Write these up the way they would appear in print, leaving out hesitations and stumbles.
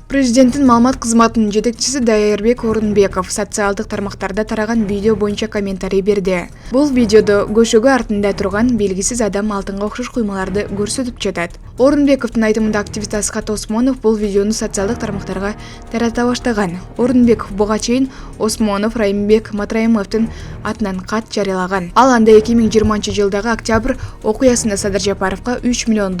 Президенттин маалымат кызматынын жетекчиси Дайырбек Орунбеков социалдык тармактарда тараган видео боюнча комментарий берди. Бул видеодо көшөгө артында турган белгисиз адам алтынга окшош куймаларды көрсөтүп жатат. Орунбековдун айтымында активист Асхат Осмонов бул видеону социалдык тармактарга тарата баштаган. Орунбеков буга чейин Осмонов Райымбек Матраимовдун атынан кат жарыялаган. Ал анда 2020-жылдагы октябрь окуясында Садыр Жапаровго $3 миллион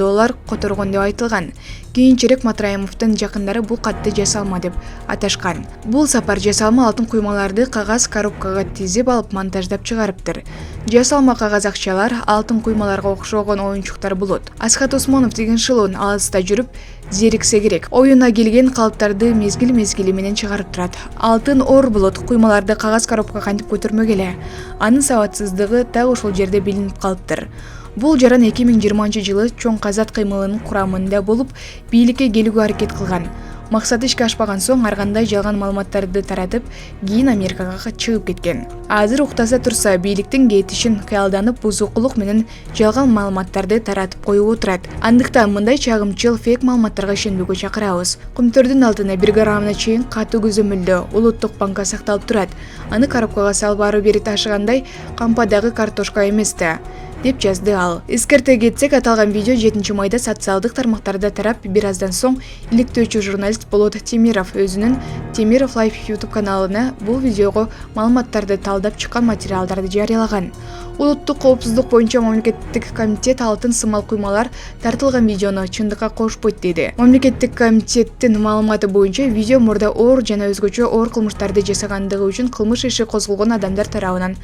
которгон деп айтылган. Кийинчерээк Матраимовдун жакындары бул катты жасалма деп аташкан. Бул сапар жасалма алтын куймаларды кагаз коробкага тизип алып монтаждап чыгарыптыр. Жасалма кагаз акчалар алтын куймаларга окшогон оюнчуктар болот. Асхат Осмонов деген шылуун алыста жүрүп зериксе керек. Оюна келген калыптарды мезгил менен чыгарып турат. Алтын ор болот, куймаларды кагаз коробкага кантип көтөрмөк эле. Анын сабатсыздыгы так ошол жерде билинип калыптыр. Бул жаран 2020-жылы чоң казат кыймылынын курамында болуп, бийликке келүүгө аракет кылган. Максаты ишке ашпаган соң ар кандай жалган маалыматтарды таратып, кийин Америкага чыгып кеткен. Азыр уктаса турса, бийликтин кетишин кыялданып, бузукулук менен жалган маалыматтарды таратып коюп отурат. Андыктан мындай чагымчыл фейк маалыматтарга ишенбөөгө чакырабыз. Кумтөрдүн алтыны 1 граммына чейин катуу көзөмөлдө Улуттук банкка сакталып турат. Аны коробкага салып ары бери ташыгандай кампадагы картошка эмес да, деп жазды ал. Эскерте кетсек, аталган видео 7 майда социалдык тармактарда тарап, бир аздан соң иликтөөчү журналист Болот Темиров өзүнүн Темиров Лайф YouTube каналына бул видеого маалыматтарды талдап чыккан материалдарды жарыялаган. Улуттук коопсуздук боюнча мамлекеттик комитет алтын сымал куймалар тартылган видеону чындыкка кошпойт деди. Мамлекеттик комитеттин маалыматы боюнча видео мурда оор жана өзгөчө оор кылмыштарды жасагандыгы үчүн кылмыш иши козголгон адамдар тарабынан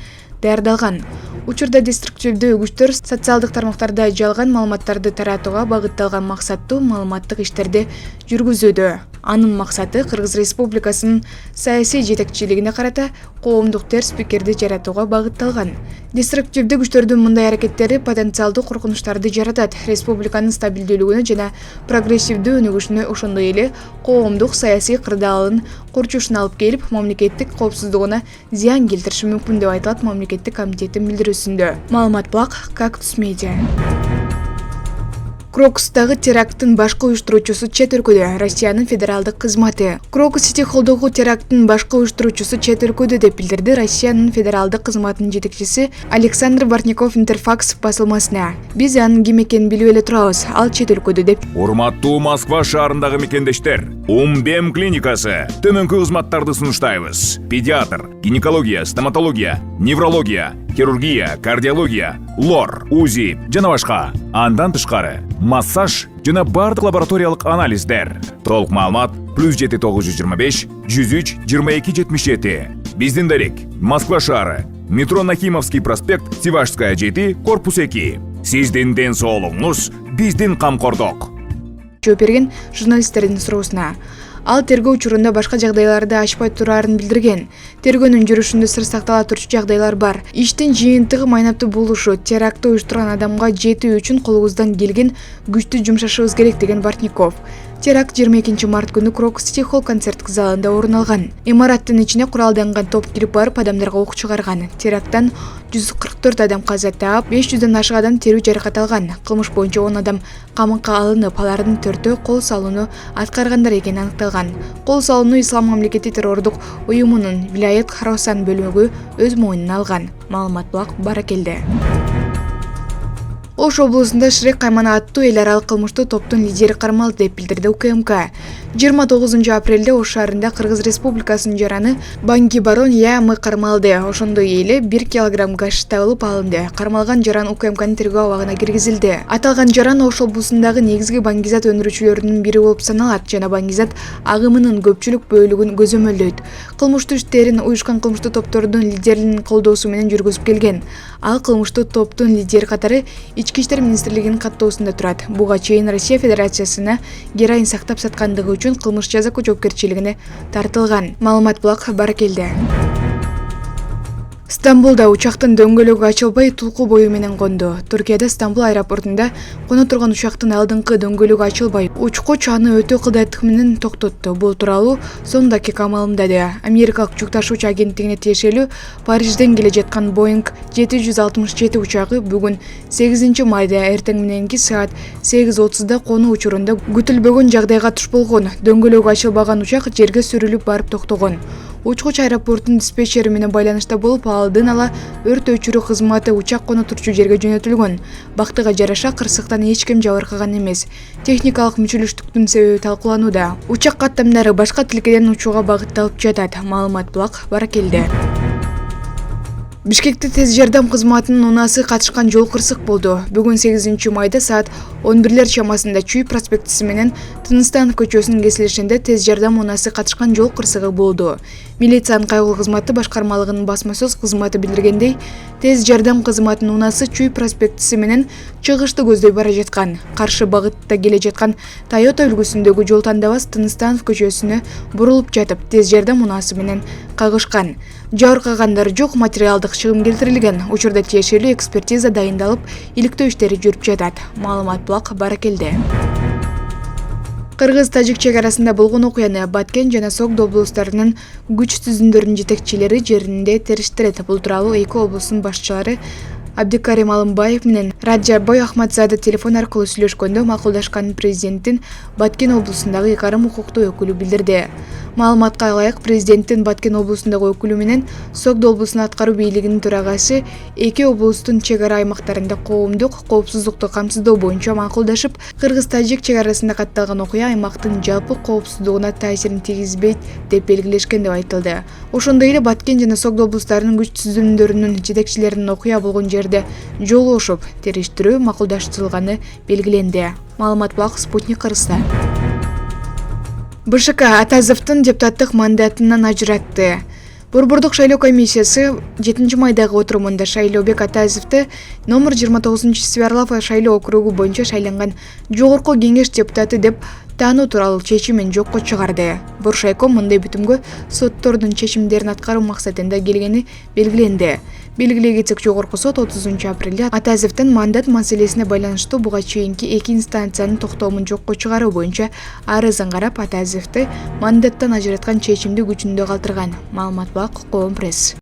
даярдалган. Учурда деструктивдүү күчтөр социалдык тармактарда жалган маалыматтарды таратууга багытталган максаттуу маалыматтык иштерди жүргүзүүдө. Анын максаты Кыргыз Республикасынын саясий жетекчилигине карата коомдук терс пикирди жаратууга багытталган. Деструктивдүү күчтөрдүн мындай аракеттери потенциалдуу коркунучтарды жаратат. Республиканын стабилдүүлүгүнө жана прогрессивдүү өнүгүшүнө, ошондой эле коомдук саясий кырдаалын курчушуна алып келип, мамлекеттик коопсуздугуна зыян келтириши мүмкүн деп айтылат мамлекеттик комитеттин билдирүүсүндө. Маалымат Блак, Кактус Медиа. Крокустагы теракттын башкы уюштуруучусу чет өлкөдө. Россиянын федералдык кызматы. Крокус-Сити холлдогу теракттын башкы уюштуруучусу чет өлкөдө деп билдирди Россиянын федералдык кызматынын жетекчиси Александр Бортников Интерфакс басылмасына. Биз анын ким экенин билип эле турабыз. Ал чет өлкөдө деп. Урматтуу Москва шаарындагы мекендештер, Умбем клиникасы төмөнкү кызматтарды сунуштайбыз. Педиатр, гинекология, стоматология, неврология, хирургия, кардиология, лор, УЗИ жана башка. Андан тышкары массаж жана бардык лабораториялык анализдер. Толук маалымат +7 925 103 22 77. Биздин дарек Москва шаары, метро Нахимовский проспект, Сивашская 7, корпус 2. Сиздин ден соолугуңуз биздин камкордук. Жооп берген журналисттердин суроосуна. Ал тергөө учурунда башка жагдайларды ачпай турарын билдирген. Тергөөнүн жүрүшүндө сыр сактала турчу жагдайлар бар. Иштин жыйынтыгы майнаптуу болушу, терактты уюштурган адамга жетүү үчүн колубуздан келген күчтү жумшашыбыз керек деген Бортников. Теракт 22 март күнү Крокус-Сити холл концерттик залында орун алган. Имараттын ичине куралданган топ кирип барып адамдарга ок чыгарган. Теракттан 144 адам каза таап, 500дөн ашык адам терүү жаракат алган. Кылмыш боюнча 10 адам камакка алынып, алардын 4-өө кол салууну аткаргандар экени аныкталган. Кол салууну Ислам мамлекети террордук уюмунун Вилаят Хорасан бөлүмү өз мойнуна алган. Маалымат Блак, Баракелде. Ош облусунда Шрек Каймана аттуу эл аралык кылмыштуу топтун лидери кармалды деп билдирди УКМК. 29 апрелде Ош шаарында Кыргыз Республикасынын жараны Банги Барон Ямы кармалды. Ошондой эле 1 килограмм гашиш табылып алынды. Кармалган жаран УКМКнын тергөө абагына киргизилди. Аталган жаран Ош облусундагы негизги баңгизат өндүрүүчүлөрүнүн бири болуп саналат жана баңгизат агымынын көпчүлүк бөлүгүн көзөмөлдөйт. Кылмыштуу иштерин уюшкан кылмыштуу топтордун лидеринин колдоосу менен жүргүзүп келген. Ал кылмыштуу топтун лидери катары Ички иштер министрлигинин каттоосунда турат. Буга чейин Россия Федерациясына героин сактап саткандыгы үчүн кылмыш жаза жоопкерчилигине тартылган. Маалымат Блак, Баракелде. Стамбулда учактын дөңгөлөгү ачылбай тулку бою менен конду. Түркияда Стамбул аэропортунда коно турган учактын алдыңкы дөңгөлөгү ачылбай, учкуч аны өтө кылдаттык менен токтотту. Бул тууралуу Son Dakika маалымдады. Америкалык жүк ташуучу агенттигине тиешелүү Парижден келе жаткан Boeing 767 учагы бүгүн 8 майда эртең мененки саат 8:30 кону учурунда күтүлбөгөн жагдайга туш болгон. Дөңгөлөгү ачылбаган учак жерге сүрүлүп барып токтогон. Учкуч аэропорттун диспетчери менен байланышта болуп, алдын ала өрт өчүрүү кызматы учак коно турчу жерге жөнөтүлгөн. Бактыга жараша кырсыктан эч ким жабыркаган эмес. Техникалык мүчүлүштүктүн себеби талкууланууда. Учак каттамдары башка тилкеден учууга багытталып жатат. Маалымат Булак Баракелде. Бишкекте тез жардам кызматынын унаасы катышкан жол кырсык болду. Бүгүн 8 майда саат 11 чамасында Чүй проспектиси менен Тыныстанов көчөсүнүн кесилишинде тез жардам унаасы катышкан жол кырсыгы болду. Милициянын кайгылуу кызматы башкармалыгынын басма сөз кызматы билдиргендей, тез жардам кызматынын унаасы Чүй проспектиси менен чыгышты көздөй бара жаткан. Каршы багытта келе жаткан Toyota үлгүсүндөгү жол тандабас Тыныстанов көчөсүнө бурулуп жатып, тез жардам унаасы менен кагышкан. Жабыркагандар жок, материалдык чыгым келтирилген. Учурда тиешелүү экспертиза дайындалып, иликтөө иштери жүрүп жатат. Маалымат Булак Баракелде. Кыргыз-тажик чек арасында болгон окуяны Баткен жана Согду облустарынын күч түзүмдөрүнүн жетекчилери жеринде териштирет. Бул тууралуу эки облустун башчылары Абдикарим Алымбаев менен Раджаббай Ахмадзада телефон аркылуу сүйлөшкөндө макулдашканын президенттин Баткен облусундагы карым укуктуу өкүлү билдирди. Маалыматка ылайык, президенттин Баткен облусундагы өкүлү менен Согду облусунун аткаруу бийлигинин төрагасы эки облустун чек ара аймактарында коомдук коопсуздукту камсыздоо боюнча макулдашып, Кыргыз-тажик чек арасында катталган окуя аймактын жалпы коопсуздугуна таасирин тийгизбейт деп белгилешкен деп айтылды. Ошондой эле Баткен жана Согду облустарынын күч түзүмдөрүнүн жетекчилеринин окуя болгон жерде жолугушуп, териштирүү макулдаштырылганы белгиленди. Маалымат Булак Спутник Кыргызстан. БШК Атазовдун депутаттык мандатынан ажыратты. Борбордук шайлоо комиссиясы 7 майдагы отурумунда Шайлообек Атазовду номер 29-Сверлов шайлоо округу боюнча шайланган жогорку кеңеш депутаты деп таануу тууралуу чечимин жокко чыгарды. Боршайком мындай бүтүмгө соттордун чечимдерин аткаруу максатында келгени белгиленди. Белгилей кетсек, жогорку сот 30 апрелде Атазовдун мандат маселесине байланыштуу буга чейинки эки инстанциянын токтомун жокко чыгаруу боюнча арызын карап, Атазовду мандаттан ажыраткан чечимди күчүндө калтырган. Маалымат Булак Коом пресс.